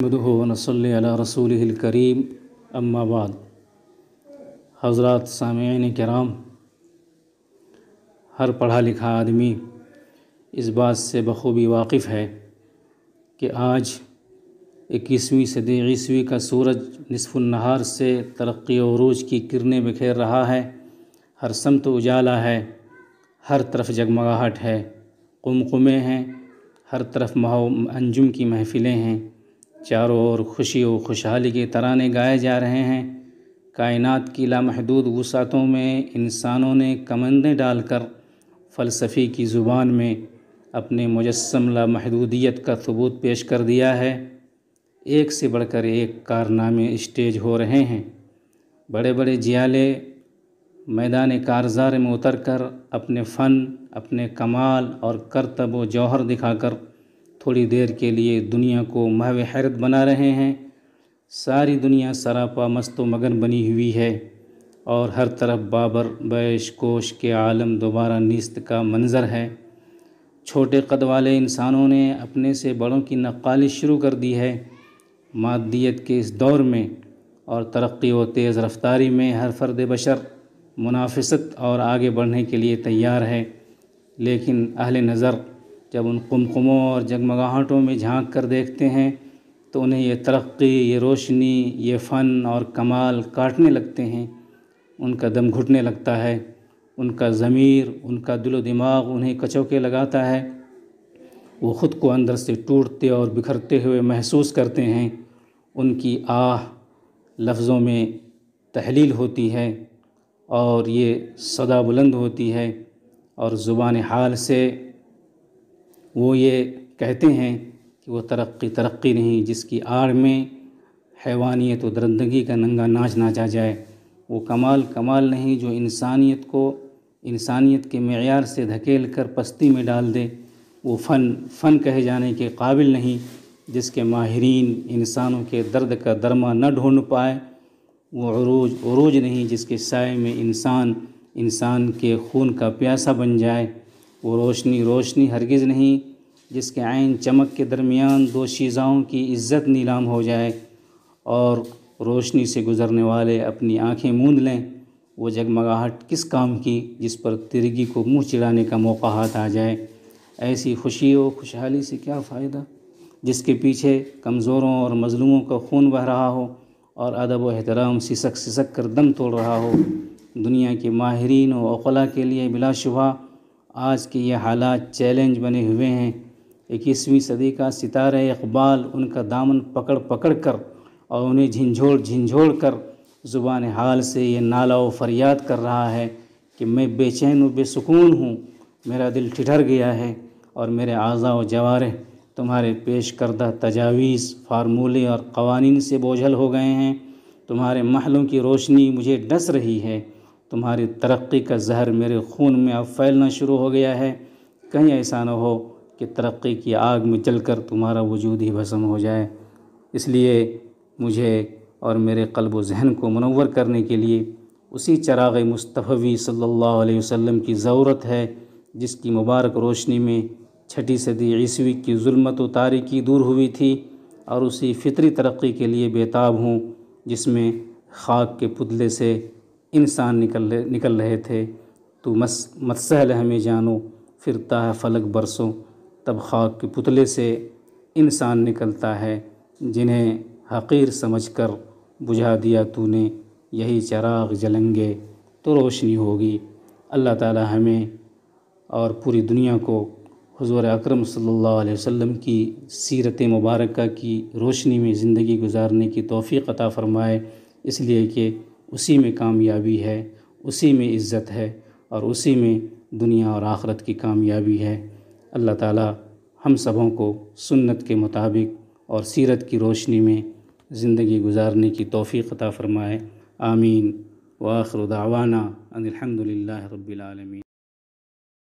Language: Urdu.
نحمده ونصلی علی رسولہ الکریم اما بعد۔ حضرات سامعین کرام، ہر پڑھا لکھا آدمی اس بات سے بخوبی واقف ہے کہ آج 21ویں صدی عیسوی کا سورج نصف النہار سے ترقی و عروج کی کرنیں بکھیر رہا ہے۔ ہر سمت اجالا ہے، ہر طرف جگمگاہٹ ہے، قمقمے ہیں، ہر طرف انجم کی محفلیں ہیں، چاروں اور خوشی و خوشحالی کے ترانے گائے جا رہے ہیں۔ کائنات کی لامحدود وسعتوں میں انسانوں نے کمندیں ڈال کر فلسفی کی زبان میں اپنے مجسم لامحدودیت کا ثبوت پیش کر دیا ہے۔ ایک سے بڑھ کر ایک کارنامے اسٹیج ہو رہے ہیں۔ بڑے بڑے جیالے میدان کارزار میں اتر کر اپنے فن، اپنے کمال اور کرتب و جوہر دکھا کر تھوڑی دیر کے لیے دنیا کو محو حیرت بنا رہے ہیں۔ ساری دنیا سراپا مست و مگن بنی ہوئی ہے اور ہر طرف بابر بیش کوش کے عالم دوبارہ نیست کا منظر ہے۔ چھوٹے قد والے انسانوں نے اپنے سے بڑوں کی نقالی شروع کر دی ہے۔ مادیت کے اس دور میں اور ترقی و تیز رفتاری میں ہر فرد بشر منافست اور آگے بڑھنے کے لیے تیار ہے، لیکن اہل نظر جب ان قمقموں اور جگمگاہٹوں میں جھانک کر دیکھتے ہیں تو انہیں یہ ترقی، یہ روشنی، یہ فن اور کمال کاٹنے لگتے ہیں۔ ان کا دم گھٹنے لگتا ہے، ان کا ضمیر، ان کا دل و دماغ انہیں کچوکے لگاتا ہے۔ وہ خود کو اندر سے ٹوٹتے اور بکھرتے ہوئے محسوس کرتے ہیں۔ ان کی آہ لفظوں میں تحلیل ہوتی ہے اور یہ صدا بلند ہوتی ہے اور زبان حال سے وہ یہ کہتے ہیں کہ وہ ترقی نہیں جس کی آڑ میں حیوانیت و درندگی کا ننگا ناچ ناچا جائے۔ وہ کمال نہیں جو انسانیت کے معیار سے دھکیل کر پستی میں ڈال دے۔ وہ فن کہے جانے کے قابل نہیں جس کے ماہرین انسانوں کے درد کا درما نہ ڈھونڈ پائے۔ وہ عروج نہیں جس کے سائے میں انسان کے خون کا پیاسا بن جائے۔ وہ روشنی ہرگز نہیں جس کے عین چمک کے درمیان دو شیزاؤں کی عزت نیلام ہو جائے اور روشنی سے گزرنے والے اپنی آنکھیں موند لیں۔ وہ جگمگاہٹ کس کام کی جس پر تیرگی کو منہ چڑھانے کا موقع ہاتھ آ جائے۔ ایسی خوشی و خوشحالی سے کیا فائدہ جس کے پیچھے کمزوروں اور مظلوموں کا خون بہہ رہا ہو اور ادب و احترام سسک کر دم توڑ رہا ہو۔ دنیا کے ماہرین و عقلاء کے لیے بلا شبہ آج کے یہ حالات چیلنج بنے ہوئے ہیں۔ 21ویں صدی کا ستارہ اقبال ان کا دامن پکڑ کر اور انہیں جھنجھوڑ کر زبان حال سے یہ نالہ و فریاد کر رہا ہے کہ میں بے چین و بے سکون ہوں، میرا دل ٹھٹر گیا ہے اور میرے اعضاء و جوارح تمہارے پیش کردہ تجاویز، فارمولے اور قوانین سے بوجھل ہو گئے ہیں۔ تمہارے محلوں کی روشنی مجھے ڈس رہی ہے، تمہاری ترقی کا زہر میرے خون میں اب پھیلنا شروع ہو گیا ہے۔ کہیں ایسا نہ ہو کہ ترقی کی آگ میں جل کر تمہارا وجود ہی بھسم ہو جائے۔ اس لیے مجھے اور میرے قلب و ذہن کو منور کرنے کے لیے اسی چراغ مصطفی صلی اللہ علیہ وسلم کی ضرورت ہے جس کی مبارک روشنی میں 6 صدی عیسوی کی ظلمت و تاریکی دور ہوئی تھی، اور اسی فطری ترقی کے لیے بیتاب ہوں جس میں خاک کے پتلے سے انسان نکل رہے تھے۔ تو متسہل ہمیں جانو پھرتا ہے فلک برسوں، تب خاک کے پتلے سے انسان نکلتا ہے، جنہیں حقیر سمجھ کر بجھا دیا تو نے، یہی چراغ جلیں گے تو روشنی ہوگی۔ اللہ تعالی ہمیں اور پوری دنیا کو حضور اکرم صلی اللہ علیہ وسلم کی سیرت مبارکہ کی روشنی میں زندگی گزارنے کی توفیق عطا فرمائے، اس لیے کہ اسی میں کامیابی ہے، اسی میں عزت ہے اور اسی میں دنیا اور آخرت کی کامیابی ہے۔ اللہ تعالی ہم سبوں کو سنت کے مطابق اور سیرت کی روشنی میں زندگی گزارنے کی توفیق عطا فرمائے۔ آمین۔ وآخر دعوانا ان الحمد للہ رب العالمین۔